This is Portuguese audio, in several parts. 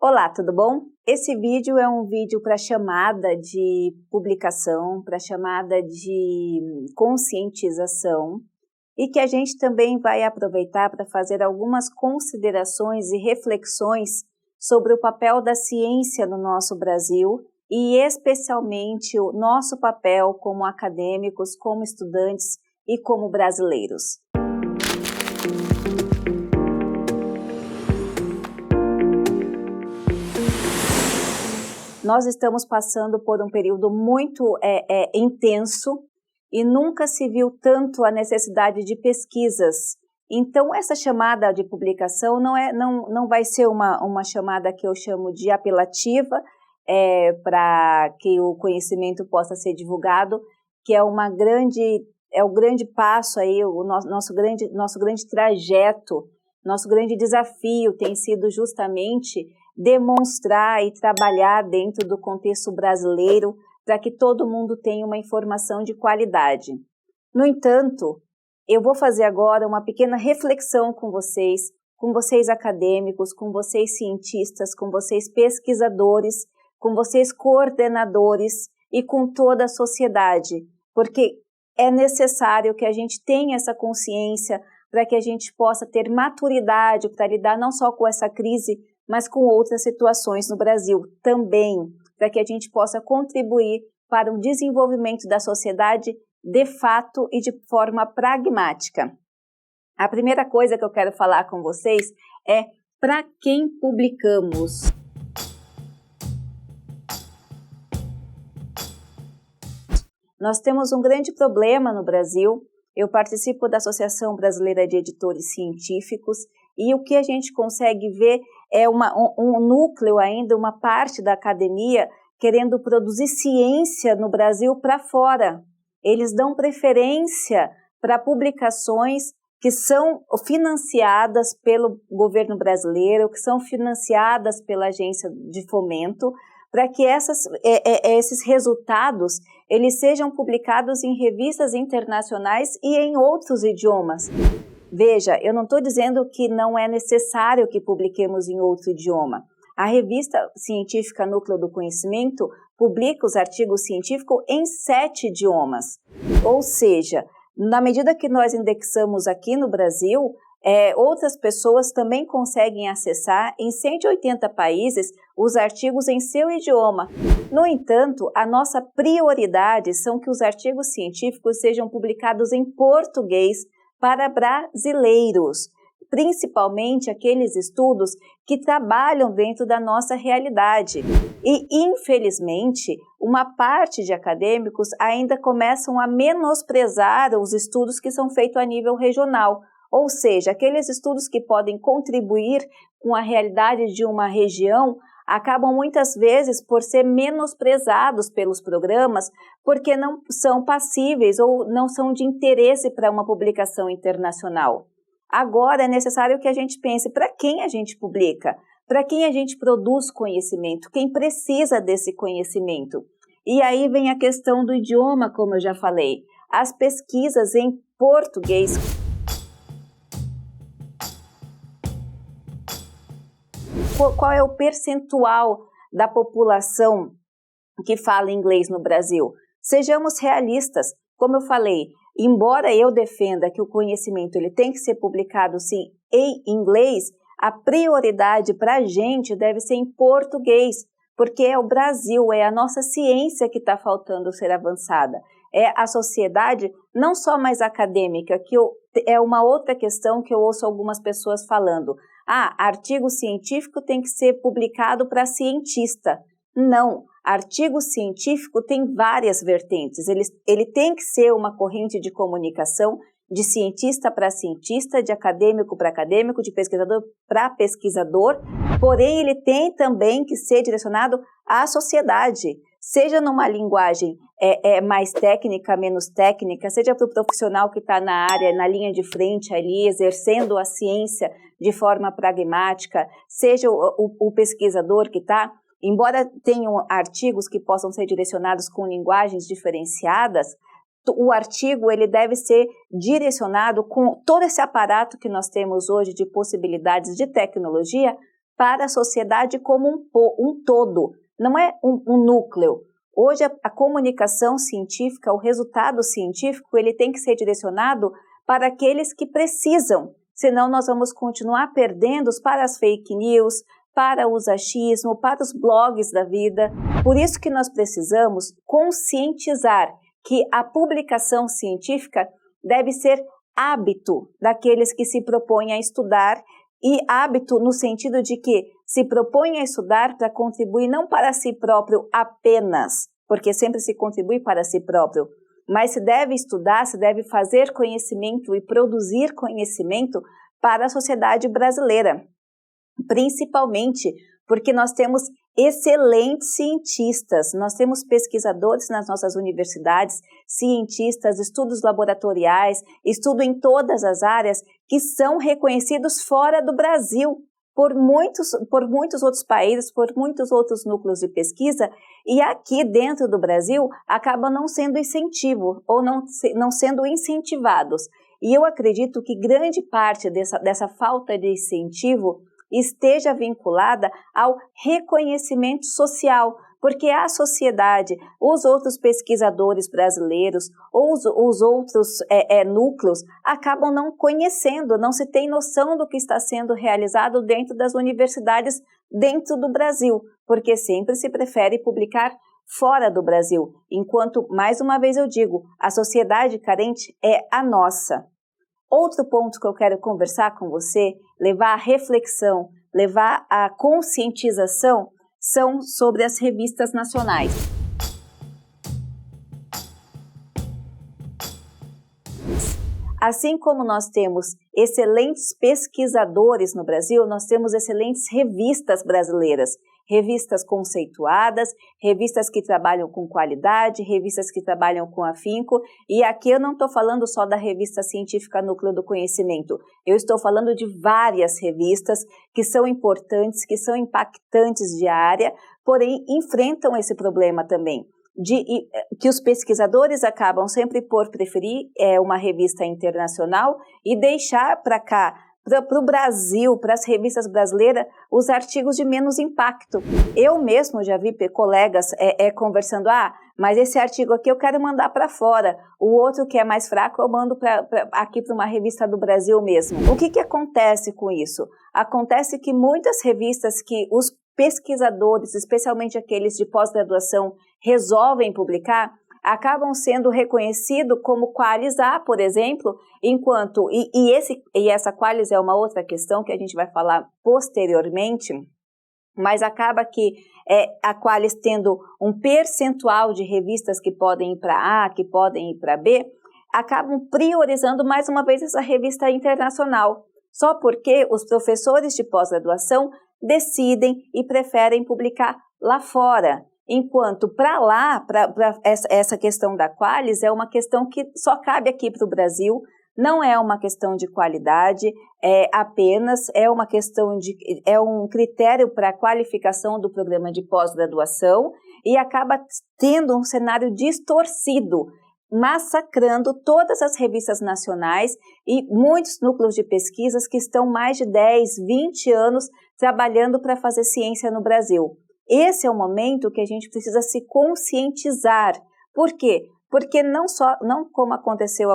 Olá, tudo bom? Esse vídeo é um vídeo para chamada de publicação, para chamada de conscientização e que a gente também vai aproveitar para fazer algumas considerações e reflexões sobre o papel da ciência no nosso Brasil e especialmente o nosso papel como acadêmicos, como estudantes e como brasileiros. Nós estamos passando por um período muito intenso e nunca se viu tanto a necessidade de pesquisas. Então, essa chamada de publicação não vai ser uma chamada que eu chamo de apelativa, para que o conhecimento possa ser divulgado, que é o grande passo aí, o nosso grande trajeto, nosso grande desafio tem sido justamente demonstrar e trabalhar dentro do contexto brasileiro para que todo mundo tenha uma informação de qualidade. No entanto, eu vou fazer agora uma pequena reflexão com vocês acadêmicos, com vocês cientistas, com vocês pesquisadores, com vocês coordenadores e com toda a sociedade, porque é necessário que a gente tenha essa consciência para que a gente possa ter maturidade para lidar não só com essa crise, mas com outras situações no Brasil também, para que a gente possa contribuir para o desenvolvimento da sociedade de fato e de forma pragmática. A primeira coisa que eu quero falar com vocês é para quem publicamos. Nós temos um grande problema no Brasil. Eu participo da Associação Brasileira de Editores Científicos e o que a gente consegue ver é um núcleo ainda, uma parte da academia querendo produzir ciência no Brasil para fora. Eles dão preferência para publicações que são financiadas pelo governo brasileiro, que são financiadas pela agência de fomento, para que esses resultados eles sejam publicados em revistas internacionais e em outros idiomas. Veja, eu não estou dizendo que não é necessário que publiquemos em outro idioma. A revista científica Núcleo do Conhecimento publica os artigos científicos em 7 idiomas. Ou seja, na medida que nós indexamos aqui no Brasil, outras pessoas também conseguem acessar em 180 países os artigos em seu idioma. No entanto, a nossa prioridade são que os artigos científicos sejam publicados em português para brasileiros, principalmente aqueles estudos que trabalham dentro da nossa realidade. E, infelizmente, uma parte de acadêmicos ainda começam a menosprezar os estudos que são feitos a nível regional, ou seja, aqueles estudos que podem contribuir com a realidade de uma região acabam muitas vezes por ser menosprezados pelos programas porque não são passíveis ou não são de interesse para uma publicação internacional. Agora é necessário que a gente pense para quem a gente publica, para quem a gente produz conhecimento, quem precisa desse conhecimento. E aí vem a questão do idioma, como eu já falei. As pesquisas em português. Qual é o percentual da população que fala inglês no Brasil? Sejamos realistas. Como eu falei, embora eu defenda que o conhecimento ele tem que ser publicado sim em inglês, a prioridade para a gente deve ser em português, porque é o Brasil, é a nossa ciência que está faltando ser avançada. É a sociedade, não só mais acadêmica, é uma outra questão que eu ouço algumas pessoas falando. Artigo científico tem que ser publicado para cientista. Não, artigo científico tem várias vertentes. Ele tem que ser uma corrente de comunicação de cientista para cientista, de acadêmico para acadêmico, de pesquisador para pesquisador, porém ele tem também que ser direcionado à sociedade, seja numa linguagem mais técnica, menos técnica, seja para o profissional que está na área, na linha de frente ali, exercendo a ciência de forma pragmática, seja o pesquisador que está, embora tenham artigos que possam ser direcionados com linguagens diferenciadas, o artigo ele deve ser direcionado com todo esse aparato que nós temos hoje de possibilidades de tecnologia para a sociedade como um todo, não é um núcleo. Hoje a comunicação científica, o resultado científico, ele tem que ser direcionado para aqueles que precisam, senão nós vamos continuar perdendo para as fake news, para o achismo, para os blogs da vida. Por isso que nós precisamos conscientizar que a publicação científica deve ser hábito daqueles que se propõem a estudar, e hábito no sentido de que se propõem a estudar para contribuir não para si próprio apenas, porque sempre se contribui para si próprio, mas se deve estudar, se deve fazer conhecimento e produzir conhecimento para a sociedade brasileira, principalmente porque nós temos excelentes cientistas, nós temos pesquisadores nas nossas universidades, cientistas, estudos laboratoriais, estudo em todas as áreas que são reconhecidos fora do Brasil por muitos outros países, por muitos outros núcleos de pesquisa, e aqui dentro do Brasil acabam não sendo incentivo ou não sendo incentivados. E eu acredito que grande parte dessa falta de incentivo esteja vinculada ao reconhecimento social, porque a sociedade, os outros pesquisadores brasileiros ou os outros núcleos acabam não conhecendo, não se tem noção do que está sendo realizado dentro das universidades dentro do Brasil, porque sempre se prefere publicar fora do Brasil, enquanto, mais uma vez eu digo, a sociedade carente é a nossa. Outro ponto que eu quero conversar com você, levar à reflexão, levar à conscientização, são sobre as revistas nacionais. Assim como nós temos excelentes pesquisadores no Brasil, nós temos excelentes revistas brasileiras, revistas conceituadas, revistas que trabalham com qualidade, revistas que trabalham com afinco, e aqui eu não estou falando só da revista científica Núcleo do Conhecimento, eu estou falando de várias revistas que são importantes, que são impactantes de área, porém enfrentam esse problema também, que os pesquisadores acabam sempre por preferir uma revista internacional e deixar para cá, para o Brasil, para as revistas brasileiras, os artigos de menos impacto. Eu mesmo já vi colegas conversando, mas esse artigo aqui eu quero mandar para fora, o outro que é mais fraco eu mando aqui para uma revista do Brasil mesmo. O que acontece com isso? Acontece que muitas revistas que os pesquisadores, especialmente aqueles de pós-graduação, resolvem publicar, acabam sendo reconhecidos como Qualis A, por exemplo, enquanto, e essa Qualis é uma outra questão que a gente vai falar posteriormente, mas acaba que a Qualis tendo um percentual de revistas que podem ir para A, que podem ir para B, acabam priorizando mais uma vez essa revista internacional, só porque os professores de pós-graduação decidem e preferem publicar lá fora. Enquanto para lá, para essa questão da Qualis é uma questão que só cabe aqui para o Brasil, não é uma questão de qualidade, é uma questão é um critério para a qualificação do programa de pós-graduação e acaba tendo um cenário distorcido, massacrando todas as revistas nacionais e muitos núcleos de pesquisas que estão mais de 10, 20 anos trabalhando para fazer ciência no Brasil. Esse é o momento que a gente precisa se conscientizar. Por quê? Porque não como aconteceu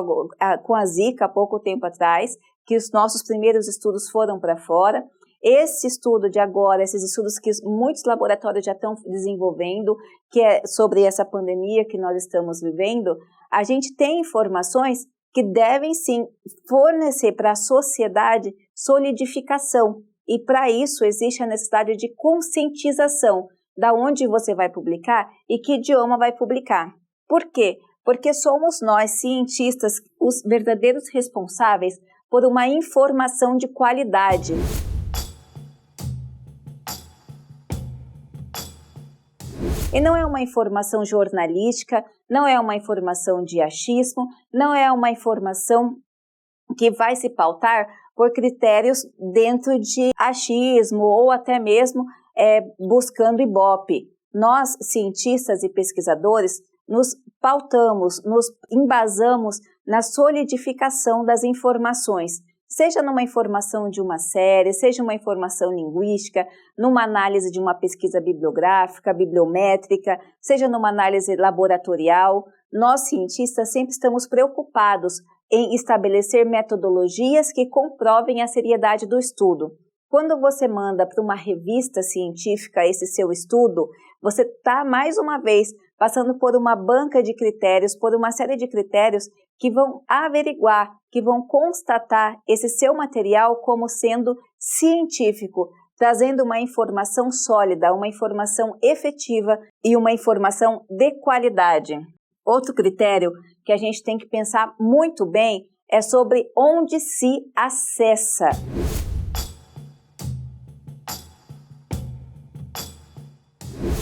com a Zika há pouco tempo atrás, que os nossos primeiros estudos foram para fora, esse estudo de agora, esses estudos que muitos laboratórios já estão desenvolvendo, que é sobre essa pandemia que nós estamos vivendo, a gente tem informações que devem sim fornecer para a sociedade solidificação. E para isso existe a necessidade de conscientização da onde você vai publicar e que idioma vai publicar. Por quê? Porque somos nós, cientistas, os verdadeiros responsáveis por uma informação de qualidade. E não é uma informação jornalística, não é uma informação de achismo, não é uma informação que vai se pautar por critérios dentro de achismo ou até mesmo buscando ibope. Nós, cientistas e pesquisadores, nos pautamos, nos embasamos na solidificação das informações. seja numa informação de uma série, seja uma informação linguística, numa análise de uma pesquisa bibliográfica, bibliométrica, seja numa análise laboratorial. Nós, cientistas, sempre estamos preocupados em estabelecer metodologias que comprovem a seriedade do estudo. Quando você manda para uma revista científica esse seu estudo, você está, mais uma vez, passando por uma banca de critérios, por uma série de critérios que vão averiguar, que vão constatar esse seu material como sendo científico, trazendo uma informação sólida, uma informação efetiva e uma informação de qualidade. Outro critério que a gente tem que pensar muito bem é sobre onde se acessa.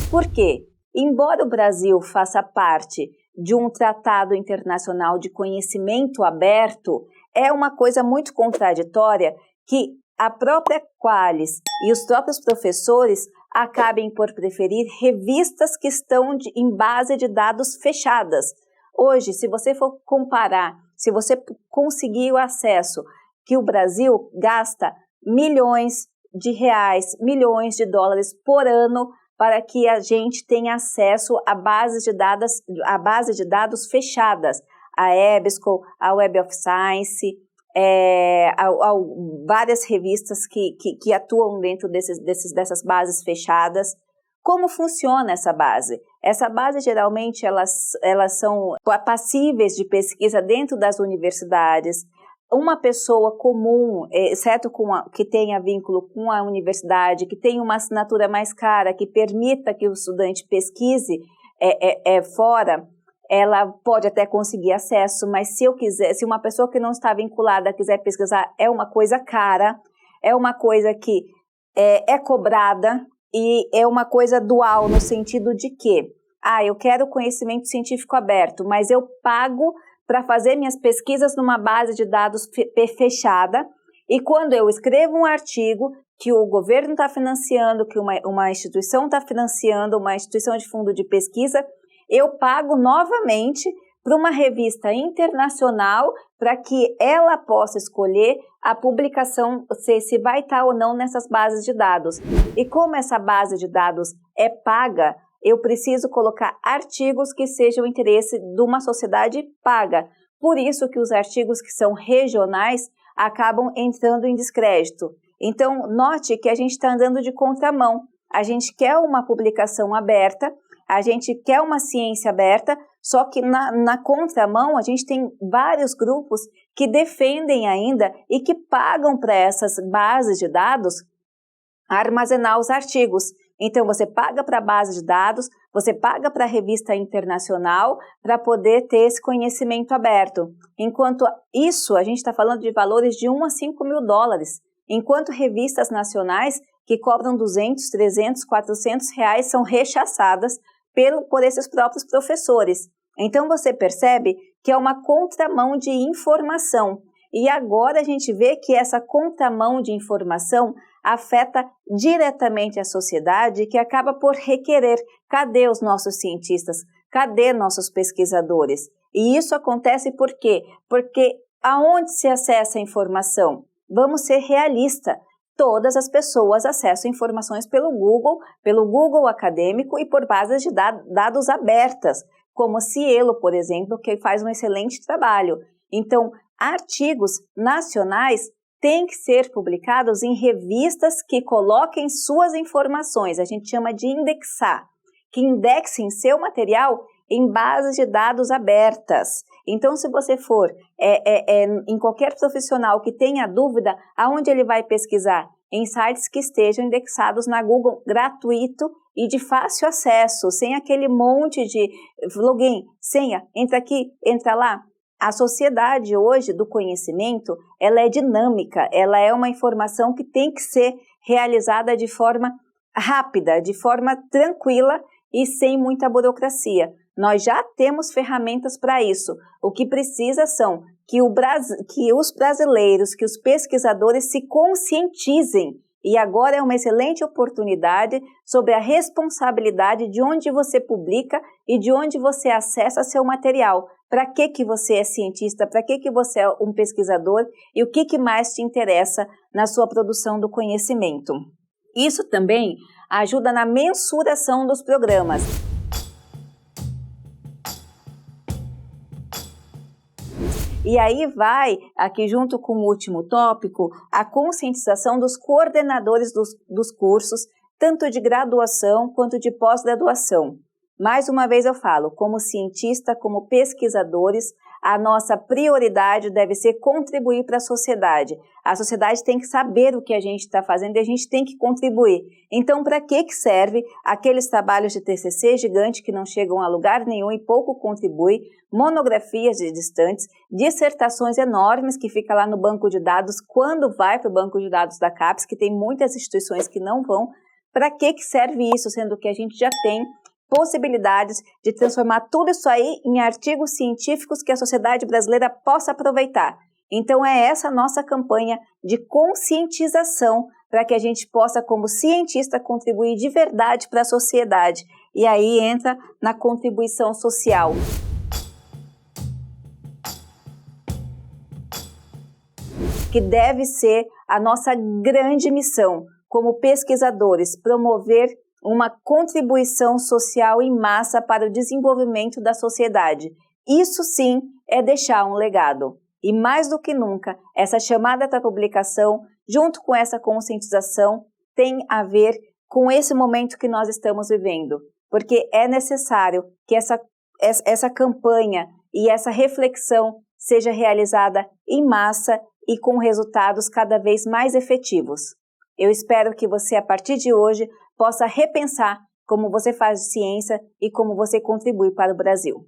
Por quê? Embora o Brasil faça parte de um tratado internacional de conhecimento aberto, é uma coisa muito contraditória que a própria Qualys e os próprios professores acabem por preferir revistas que estão em base de dados fechadas. Hoje, se você for comparar, se você conseguir o acesso, que o Brasil gasta milhões de reais, milhões de dólares por ano para que a gente tenha acesso a bases de dados fechadas, a EBSCO, a Web of Science, várias revistas que atuam dentro dessas bases fechadas. Como funciona essa base? Essa base, geralmente, elas são passíveis de pesquisa dentro das universidades. Uma pessoa comum, exceto que tenha vínculo com a universidade, que tenha uma assinatura mais cara, que permita que o estudante pesquise fora, ela pode até conseguir acesso, mas se uma pessoa que não está vinculada quiser pesquisar, é uma coisa cara, é uma coisa que é cobrada e é uma coisa dual, no sentido de que, eu quero conhecimento científico aberto, mas eu pago para fazer minhas pesquisas numa base de dados fechada, e quando eu escrevo um artigo que o governo está financiando, que uma instituição está financiando, uma instituição de fundo de pesquisa, eu pago novamente para uma revista internacional para que ela possa escolher a publicação, se vai estar ou não nessas bases de dados. E como essa base de dados é paga, eu preciso colocar artigos que sejam interesse de uma sociedade paga. Por isso que os artigos que são regionais acabam entrando em descrédito. Então, note que a gente está andando de contramão. A gente quer uma publicação aberta, a gente quer uma ciência aberta, só que na contramão a gente tem vários grupos que defendem ainda e que pagam para essas bases de dados armazenar os artigos. Então, você paga para a base de dados, você paga para a revista internacional para poder ter esse conhecimento aberto. Enquanto isso, a gente está falando de valores de 1 a 5 mil dólares, enquanto revistas nacionais que cobram 200, 300, 400 reais são rechaçadas por esses próprios professores. Então, você percebe que é uma contramão de informação. E agora a gente vê que essa contramão de informação afeta diretamente a sociedade, que acaba por requerer: cadê os nossos cientistas? Cadê nossos pesquisadores? E isso acontece por quê? Porque aonde se acessa a informação? Vamos ser realistas. Todas as pessoas acessam informações pelo Google acadêmico e por bases de dados abertas, como o Cielo, por exemplo, que faz um excelente trabalho. Então, artigos nacionais têm que ser publicados em revistas que coloquem suas informações, a gente chama de indexar, que indexem seu material em bases de dados abertas. Então, se você for em qualquer profissional que tenha dúvida, aonde ele vai pesquisar? Em sites que estejam indexados na Google, gratuito e de fácil acesso, sem aquele monte de login, senha, entra aqui, entra lá. A sociedade hoje do conhecimento, ela é dinâmica, ela é uma informação que tem que ser realizada de forma rápida, de forma tranquila e sem muita burocracia. Nós já temos ferramentas para isso. O que precisa são que os brasileiros, que os pesquisadores se conscientizem. E agora é uma excelente oportunidade sobre a responsabilidade de onde você publica e de onde você acessa seu material. para que você é cientista, para que você é um pesquisador e o que mais te interessa na sua produção do conhecimento. Isso também ajuda na mensuração dos programas. E aí vai, aqui junto com o último tópico, a conscientização dos coordenadores dos cursos, tanto de graduação quanto de pós-graduação. Mais uma vez eu falo, como cientista, como pesquisadores, a nossa prioridade deve ser contribuir para a sociedade. A sociedade tem que saber o que a gente está fazendo e a gente tem que contribuir. Então, para que serve aqueles trabalhos de TCC gigante que não chegam a lugar nenhum e pouco contribuem, monografias de distantes, dissertações enormes que ficam lá no banco de dados, quando vai para o banco de dados da CAPES, que tem muitas instituições que não vão. Para que serve isso, sendo que a gente já tem possibilidades de transformar tudo isso aí em artigos científicos que a sociedade brasileira possa aproveitar. Então é essa a nossa campanha de conscientização para que a gente possa, como cientista, contribuir de verdade para a sociedade. E aí entra na contribuição social. Que deve ser a nossa grande missão como pesquisadores, promover uma contribuição social em massa para o desenvolvimento da sociedade. Isso sim é deixar um legado. E mais do que nunca, essa chamada para publicação, junto com essa conscientização, tem a ver com esse momento que nós estamos vivendo. Porque é necessário que essa campanha e essa reflexão seja realizada em massa e com resultados cada vez mais efetivos. Eu espero que você, a partir de hoje, possa repensar como você faz ciência e como você contribui para o Brasil.